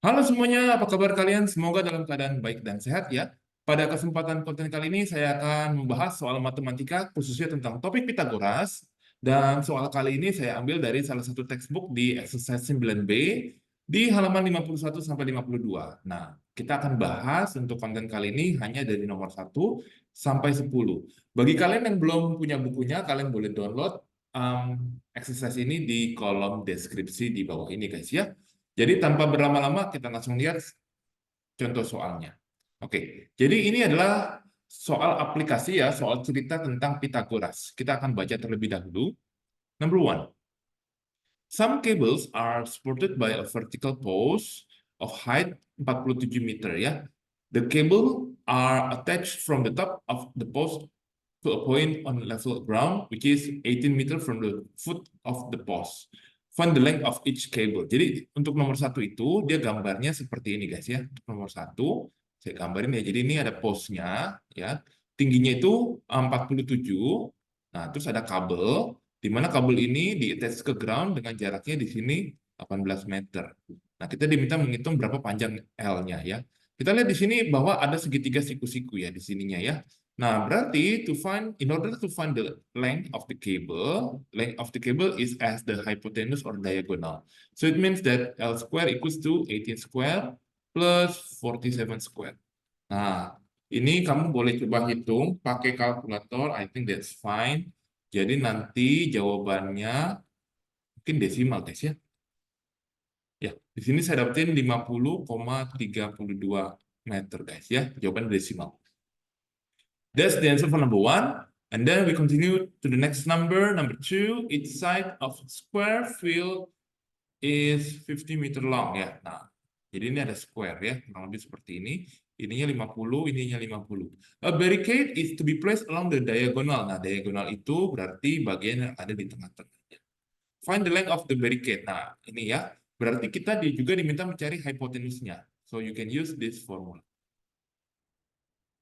Halo semuanya, apa kabar kalian? Semoga dalam keadaan baik dan sehat ya. Pada kesempatan konten kali ini saya akan membahas soal matematika khususnya tentang topik Pitagoras. Dan soal kali ini saya ambil dari salah satu textbook di exercise 9B di halaman 51 sampai 52. Nah, kita akan bahas untuk konten kali ini hanya dari nomor 1 sampai 10. Bagi kalian yang belum punya bukunya, kalian boleh download exercise ini di kolom deskripsi di bawah ini guys ya. Jadi tanpa berlama-lama kita langsung lihat contoh soalnya. Oke, jadi ini adalah soal aplikasi ya, soal cerita tentang Pitagoras. Kita akan baca terlebih dahulu. Number one, some cables are supported by a vertical post of height 47 meter ya. The cable are attached from the top of the post to a point on level ground, which is 18 meter from the foot of the post. Find the length of each cable. Jadi untuk nomor 1 itu dia gambarnya seperti ini guys ya. Untuk nomor 1 saya gambarin ya. Jadi ini ada postnya ya. Tingginya itu 47. Nah terus ada kabel. Di mana kabel ini di-attach ke ground dengan jaraknya di sini 18 meter. Nah kita diminta menghitung berapa panjang L-nya ya. Kita lihat di sini bahwa ada segitiga siku-siku ya di sininya ya. Nah, berarti in order to find the length of the cable is as the hypotenuse or diagonal. So it means that L square equals to 18 square plus 47 square. Nah, ini kamu boleh coba hitung pakai kalkulator, I think that's fine. Jadi nanti jawabannya mungkin desimal guys ya. Ya, di sini saya dapetin 50,32 meter guys ya, jawaban desimal. That's the answer for number one. And then we continue to the next number 2. Each side of square field is 50 meter long ya. Nah, jadi ini ada square ya, kurang lebih seperti ini. Ininya 50, ininya 50. A barricade is to be placed along the diagonal. Nah, diagonal itu berarti bagian yang ada di tengah-tengahnya. Find the length of the barricade. Nah, ini ya. Berarti kita juga diminta mencari hypotenuse-nya. So you can use this formula.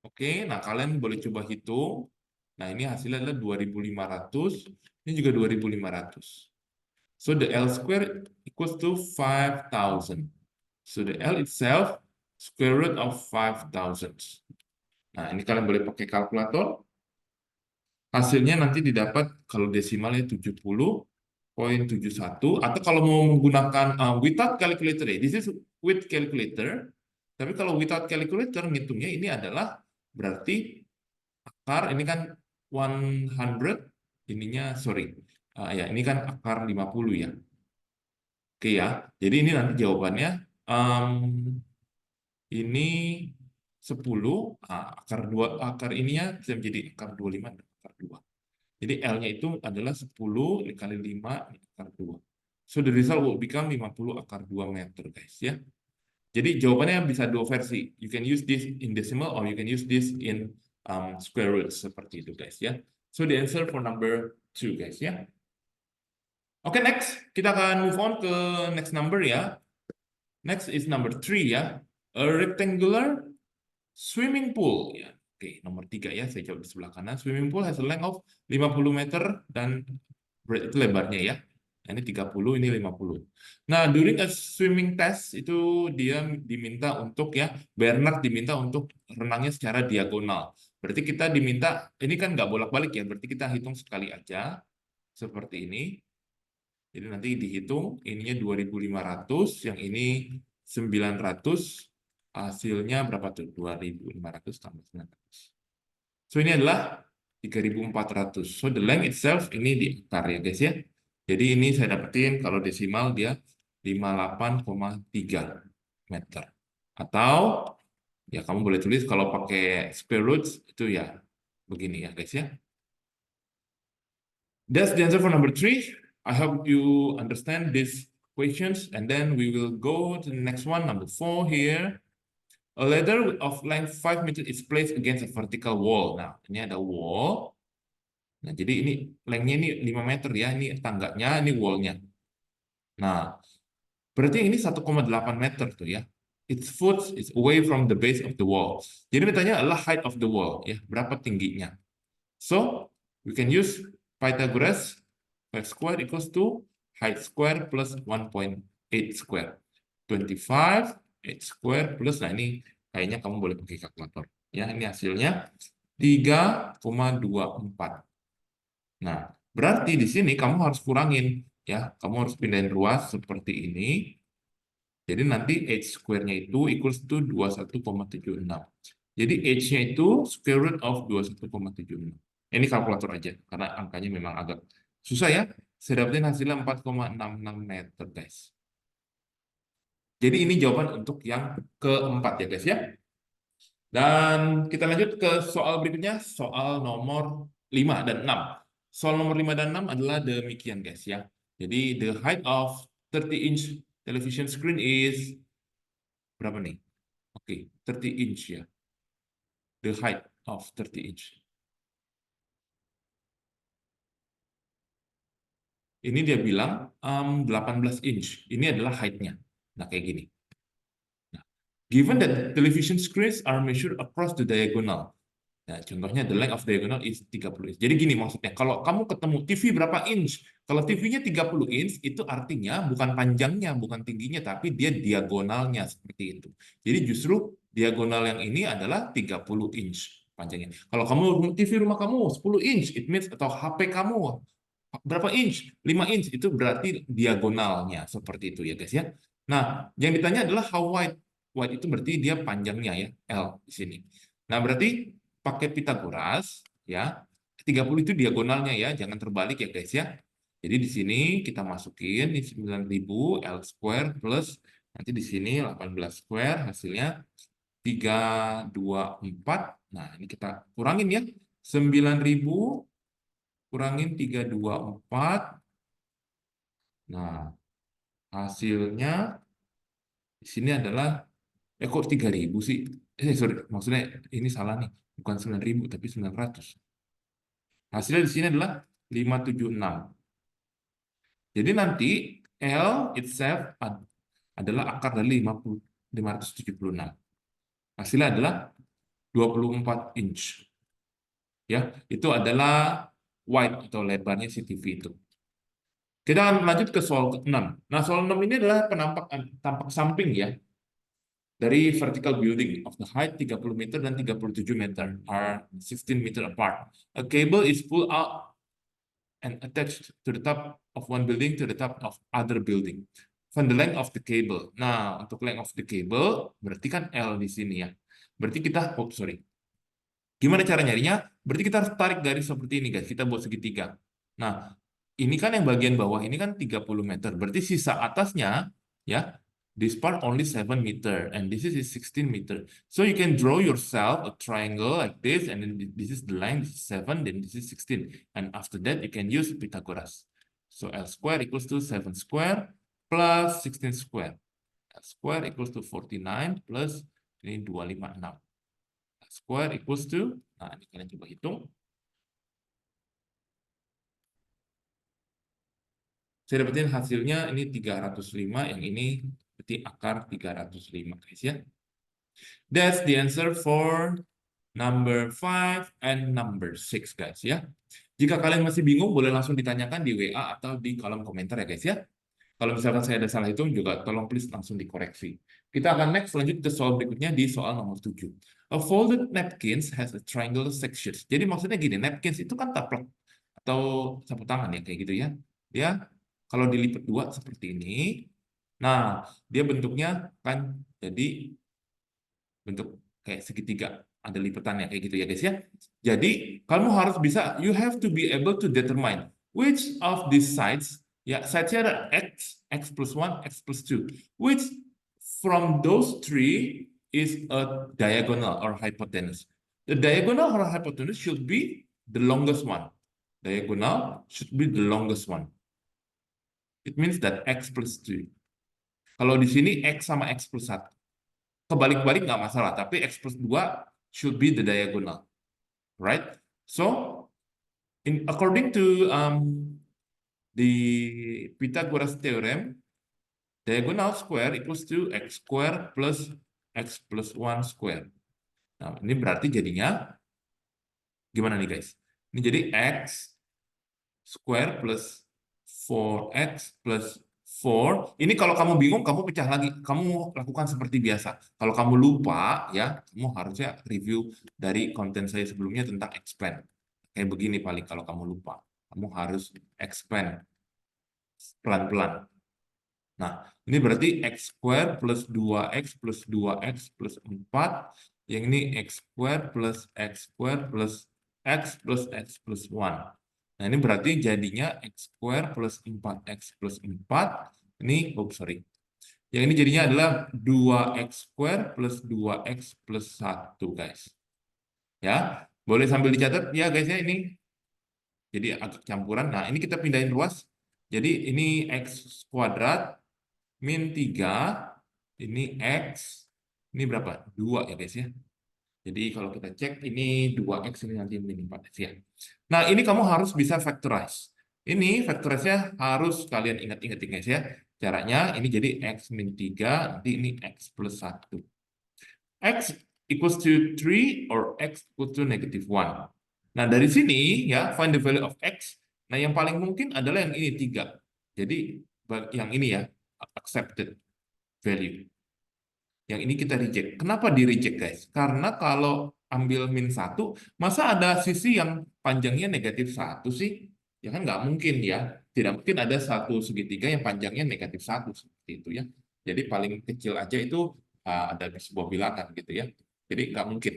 Oke, nah kalian boleh coba hitung. Nah, ini hasilnya adalah 2.500. Ini juga 2.500. So the L square equals to 5,000. So the L itself square root of 5,000. Nah, ini kalian boleh pakai kalkulator. Hasilnya nanti didapat kalau desimalnya 70,71. Atau kalau mau menggunakan without calculator ya. This is with calculator. Tapi kalau without calculator, ngitungnya ini adalah berarti akar ini kan 100, ininya sorry. Ya, ini kan akar 50 ya. Oke ya. Jadi ini nanti jawabannya ini 10 akar ininya bisa menjadi akar 25 dan akar 2. Jadi L-nya itu adalah 10 dikali 5 akar 2. So the result will become 50 akar 2 meter guys ya. Jadi jawabannya bisa dua versi. You can use this in decimal or you can use this in square root seperti itu guys ya. So the answer for number 2 guys ya. Oke, next kita akan move on ke next number ya. Next is number 3 ya. A rectangular swimming pool ya. Oke, nomor 3 ya. Saya coba di sebelah kanan. Swimming pool has a length of 50 meter dan itu lebarnya ya. Nah, ini 30, ini 50. Nah, during a swimming test itu dia diminta untuk ya, Bernard diminta untuk renangnya secara diagonal. Berarti kita diminta, ini kan nggak bolak-balik ya, berarti kita hitung sekali aja, seperti ini. Jadi nanti dihitung, ininya 2.500, yang ini 900, hasilnya berapa tuh? 2.500 tambah 900. So, ini adalah 3.400. So, the length itself ini di akar ya guys ya. Jadi ini saya dapetin kalau desimal dia 58,3 meter. Atau ya kamu boleh tulis kalau pakai square roots itu ya begini ya guys ya. That's the answer for number 3. I hope you understand these questions and then we will go to the next one, number 4 here. A ladder of length 5 meters is placed against a vertical wall. Nah, ini ada wall. Nah, jadi ini lengthnya ini 5 meter ya, ini tangganya, ini wall-nya. Nah, berarti ini 1,8 meter tuh ya. Its foot is away from the base of the wall. Jadi bertanya adalah height of the wall, ya, berapa tingginya. So, we can use Pythagoras. 5 square equals to height square plus 1.8 square. 25 H square plus, nah ini kayaknya kamu boleh pakai kalkulator. Ya, ini hasilnya 3,24. Nah, berarti di sini kamu harus kurangin. Ya, kamu harus pindahin ruas seperti ini. Jadi nanti H square-nya itu equals to 21,76. Jadi H-nya itu square root of 21,76. Ini kalkulator aja, karena angkanya memang agak susah ya. Saya dapetin hasilnya 4,66 meter, guys. Jadi ini jawaban untuk yang keempat ya, guys ya. Dan kita lanjut ke soal berikutnya, soal nomor 5 dan 6. Soal nomor 5 dan 6 adalah demikian, guys ya. Jadi the height of 30-inch television screen is berapa nih? Oke, 30 inch ya. The height of 30 inch. Ini dia bilang 18 inch. Ini adalah height-nya. Nah, kayak gini. Nah, given that television screens are measured across the diagonal. Nah, contohnya the length of diagonal is 30 inch. Jadi gini maksudnya, kalau kamu ketemu TV berapa inch? Kalau TV-nya 30 inch, itu artinya bukan panjangnya, bukan tingginya, tapi dia diagonalnya seperti itu. Jadi justru diagonal yang ini adalah 30 inch panjangnya. Kalau kamu TV rumah kamu 10 inch, it means atau HP kamu berapa inch? 5 inch, itu berarti diagonalnya seperti itu ya guys ya. Nah, yang ditanya adalah how wide. Wide itu berarti dia panjangnya ya, L di sini. Nah, berarti pakai Pitagoras ya. 30 itu diagonalnya ya, jangan terbalik ya guys ya. Jadi di sini kita masukin ini 9.000 L square plus nanti di sini 18 square hasilnya 324. Nah, ini kita kurangin ya. 9.000 kurangin 324. Nah, hasilnya di sini adalah kok 3.000 sih? Sorry, maksudnya ini salah nih. Bukan 9.000 tapi 900. Hasilnya di sini adalah 576. Jadi nanti L itself adalah akar dari 576. Hasilnya adalah 24 inch. Ya, itu adalah wide atau lebarnya si TV itu. Kita akan lanjut ke soal ke-6. Nah, soal 6 ini adalah tampak samping ya dari vertical building of the height 30 meter dan 37 meter are 16 meter apart. A cable is pulled out and attached to the top of one building to the top of other building. Find the length of the cable. Nah, untuk length of the cable berarti kan L di sini ya. Berarti kita, oh sorry. Gimana cara nyarinya? Berarti kita harus tarik garis seperti ini guys. Kita buat segitiga. Nah, ini kan yang bagian bawah ini kan 30 meter. Berarti sisa atasnya ya, this part only 7 meter and this is 16 meter. So you can draw yourself a triangle like this and then this is the line, this is 7, then this is 16. And after that you can use Pythagoras. So L square equals to 7 square plus 16 square. L square equals to 49 plus ini 256. Square equals to, nah ini kalian coba hitung. Saya dapetin hasilnya ini 305, yang ini berarti akar 305 guys ya. That's the answer for number 5 and number 6 guys ya. Jika kalian masih bingung, boleh langsung ditanyakan di WA atau di kolom komentar ya guys ya. Kalau misalkan saya ada salah hitung juga tolong please langsung dikoreksi. Kita akan next lanjut ke soal berikutnya di soal nomor 7. A folded napkins has a triangular section. Jadi maksudnya gini, napkins itu kan taplak atau sapu tangan ya kayak gitu ya. Dia kalau dilipat dua seperti ini. Nah, dia bentuknya kan jadi bentuk kayak segitiga, ada lipatannya kayak gitu ya guys ya. Jadi kamu harus bisa, you have to be able to determine which of these sides, ya sides-nya ada x plus 1, x plus 2, which from those three is a diagonal or hypotenuse. The diagonal or hypotenuse should be the longest one. Diagonal should be the longest one. It means that x plus 2. Kalau di sini x sama x plus 1. Kebalik-balik nggak masalah, tapi x plus 2 should be the diagonal, right? So, according to the Pythagoras theorem, diagonal square equals to x square plus x plus 1 square. Nah, ini berarti jadinya, gimana nih guys? Ini jadi x square plus 4x plus 4. Ini kalau kamu bingung, kamu pecah lagi. Kamu lakukan seperti biasa. Kalau kamu lupa, ya, kamu harusnya review dari konten saya sebelumnya tentang expand. Kayak begini paling kalau kamu lupa. Kamu harus expand pelan-pelan. Nah, ini berarti x square plus 2x plus 2x plus 4. Yang ini x square plus x square plus x plus x plus 1. Nah, ini berarti jadinya x square plus 4x plus 4. Ini, oh sorry. Yang ini jadinya adalah 2x square plus 2x plus 1, guys. Ya, boleh sambil dicatat ya, guys, ya, ini. Jadi agak campuran. Nah, ini kita pindahin ruas. Jadi ini x kuadrat min 3, ini X, ini berapa? 2 ya guys ya. Jadi kalau kita cek ini 2X, ini nanti min 4X ya. Nah ini kamu harus bisa factorize. Ini factorize-nya harus kalian ingat-ingat ya guys ya. Caranya ini jadi X min 3, nanti ini X plus 1. X equals to 3 or X equals to negative 1. Nah dari sini ya, find the value of X. Nah yang paling mungkin adalah yang ini 3. Jadi yang ini ya, accepted value. Yang ini kita reject. Kenapa di reject, guys? Karena kalau ambil min 1, masa ada sisi yang panjangnya negatif 1 sih? Ya kan nggak mungkin ya. Tidak mungkin ada satu segitiga yang panjangnya negatif 1 seperti itu ya. Jadi paling kecil aja itu ada di sebuah bilangan gitu ya. Jadi nggak mungkin.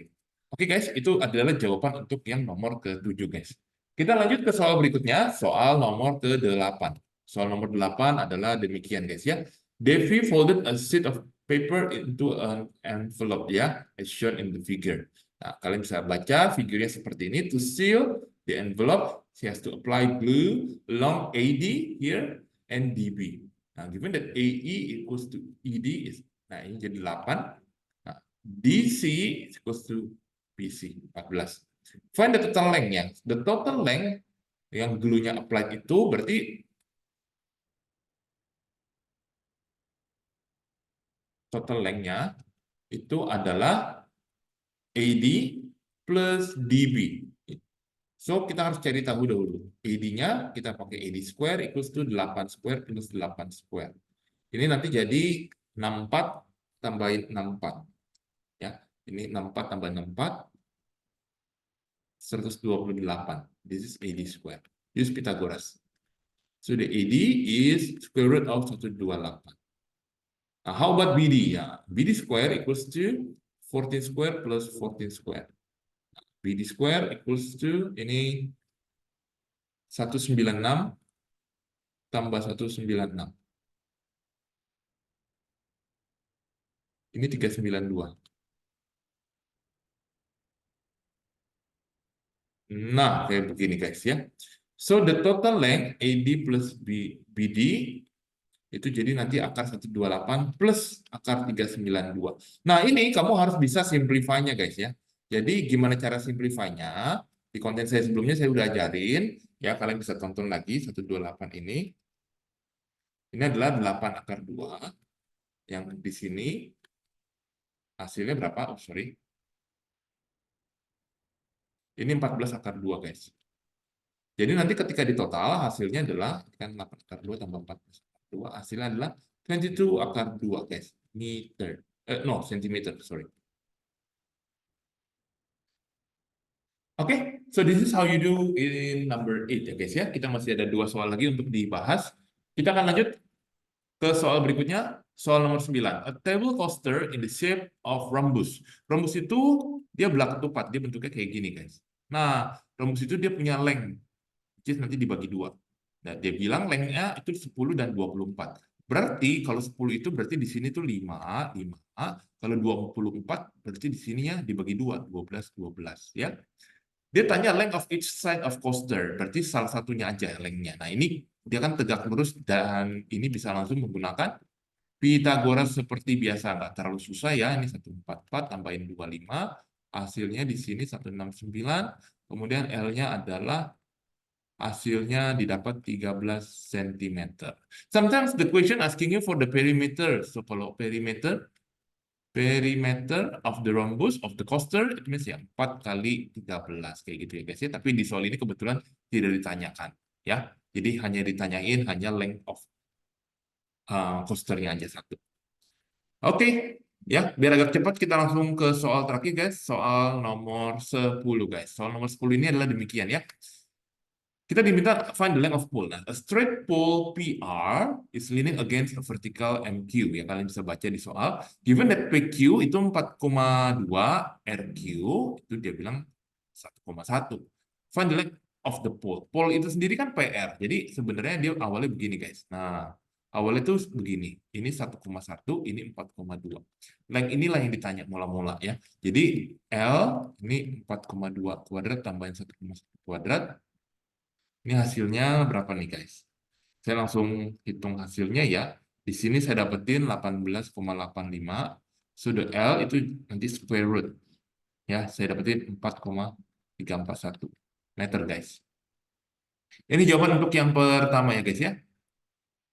Oke guys, itu adalah jawaban untuk yang nomor ke-7 guys. Kita lanjut ke soal berikutnya, soal nomor ke-8. Soal nomor 8 adalah demikian guys ya. Devi folded a sheet of paper into an envelope ya, as shown in the figure. Nah, kalian bisa baca figurnya seperti ini. To seal the envelope, she has to apply glue along AD here and DB. Nah, given that AE equals to ED is, nah ini jadi 8. Nah, DC is equals to BC 14. Find the total length-nya. The total length yang glue-nya applied itu berarti total length-nya itu adalah AD plus DB. So, kita harus cari tahu dahulu. AD-nya kita pakai AD square equals to 8 square plus 8 square. Ini nanti jadi 64 tambahin 64. Ya, ini 64 tambah 64, 128. This is AD square. Use Pythagoras. So, the AD is square root of 128. Nah, how about BD? Ya, BD square equals to 14 square plus 14 square. BD square equals to ini 196 tambah 196. Ini 392. Nah, kayak begini guys ya. So the total length AD plus BD itu jadi nanti akar 128 plus akar 392. Nah, ini kamu harus bisa simplify-nya guys ya. Jadi gimana cara simplify-nya? Di konten saya sebelumnya saya udah ajarin, ya kalian bisa tonton lagi 128 ini. Ini adalah 8 akar 2 yang di sini hasilnya berapa? Oh, sorry. Ini 14 akar 2 guys. Jadi nanti ketika di total hasilnya adalah kan 8 akar 2 tambah 14 akar 2 hasilnya adalah 22 akar 2 guys. Meter. No, centimeter, sorry. Oke, so this is how you do in number 8 ya guys ya. Kita masih ada 2 soal lagi untuk dibahas. Kita akan lanjut ke soal berikutnya, soal nomor 9. A table coaster in the shape of rhombus. Rhombus itu dia belah ketupat, dia bentuknya kayak gini guys. Nah, rhombus itu dia punya length, which is nanti dibagi 2. Nah, dia bilang length-nya itu 10 dan 24. Berarti kalau 10 itu berarti di sini tuh 5, 5. Kalau 24 berarti di sininya dibagi 2, 12, 12 ya. Dia tanya length of each side of coaster, berarti salah satunya aja length-nya. Nah, ini dia kan tegak lurus dan ini bisa langsung menggunakan Pythagoras seperti biasa, nggak terlalu susah ya. Ini 144 tambahin 25, hasilnya di sini 169, kemudian L-nya adalah hasilnya didapat 13 cm. Sometimes the question asking you for the perimeter. So kalau perimeter of the rhombus of the coaster, it means ya 4 kali 13 kayak gitu ya guys ya. Tapi di soal ini kebetulan tidak ditanyakan ya. Jadi hanya ditanyain hanya length of coasternya aja satu. Oke, ya, biar agak cepat kita langsung ke soal terakhir, guys. Soal nomor 10, guys. Soal nomor 10 ini adalah demikian, ya. Kita diminta find the length of pole. Nah, a straight pole PR is leaning against a vertical MQ. Ya, kalian bisa baca di soal. Given that PQ itu 4,2, RQ itu dia bilang 1,1. Find the length of the pole. Pole itu sendiri kan PR. Jadi sebenarnya dia awalnya begini, guys. Nah, awalnya itu begini. Ini 1,1, ini 4,2. Length inilah yang ditanya mula-mula, ya. Jadi L ini 4,2 kuadrat tambahin 1,1 kuadrat. Ini hasilnya berapa nih, guys? Saya langsung hitung hasilnya ya. Di sini saya dapetin 18,85. Sudah L itu nanti square root. Ya, saya dapetin 4,341 meter, guys. Ini jawaban untuk yang pertama ya, guys ya.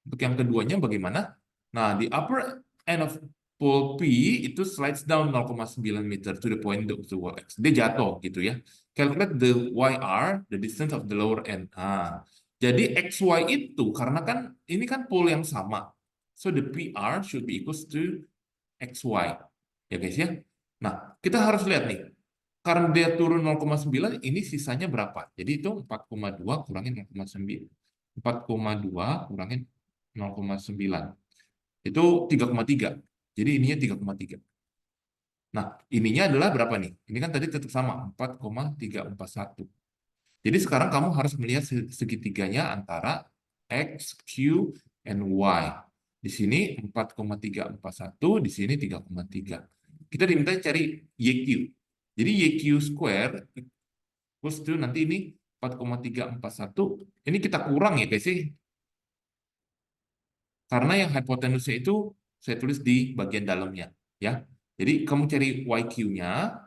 Untuk yang keduanya bagaimana? Nah, di upper end of pole P itu slides down 0,9 meter to the point of the wall X. Dia jatuh gitu ya. Calculate the YR, the distance of the lower end. Jadi XY itu karena kan ini kan pole yang sama. So the PR should be equals to XY. Ya guys ya. Nah, kita harus lihat nih. Karena dia turun 0,9, ini sisanya berapa? Jadi itu 4,2 kurangin 0,9. 4,2 kurangin 0,9. Itu 3,3. Jadi ininya 3,3. Nah, ininya adalah berapa nih? Ini kan tadi tetap sama, 4,341. Jadi sekarang kamu harus melihat segitiganya antara X, Q, and Y. Di sini 4,341, di sini 3,3. Kita diminta cari YQ. Jadi YQ square equals to nanti ini 4,341. Ini kita kurang ya guys sih. Karena yang hipotenusnya itu saya tulis di bagian dalamnya, ya. Jadi kamu cari YQ-nya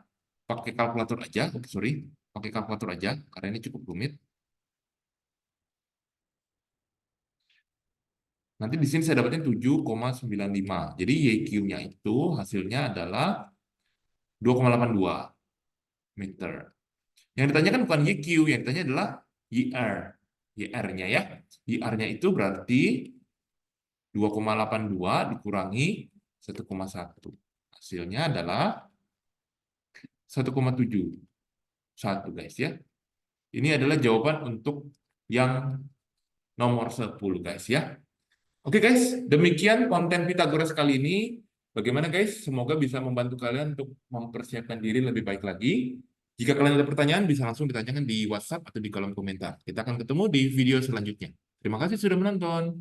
pakai kalkulator aja, sorry, pakai kalkulator aja karena ini cukup rumit. Nanti di sini saya dapatin 7,95. Jadi YQ-nya itu hasilnya adalah 2,82 meter. Yang ditanyakan bukan YQ, yang ditanya adalah YR. YR-nya ya. YR-nya itu berarti 2,82 dikurangi 1,1. Hasilnya adalah 1,71 guys ya. Ini adalah jawaban untuk yang nomor 10 guys ya. Oke guys, demikian konten Pitagoras kali ini. Bagaimana guys? Semoga bisa membantu kalian untuk mempersiapkan diri lebih baik lagi. Jika kalian ada pertanyaan, bisa langsung ditanyakan di WhatsApp atau di kolom komentar. Kita akan ketemu di video selanjutnya. Terima kasih sudah menonton.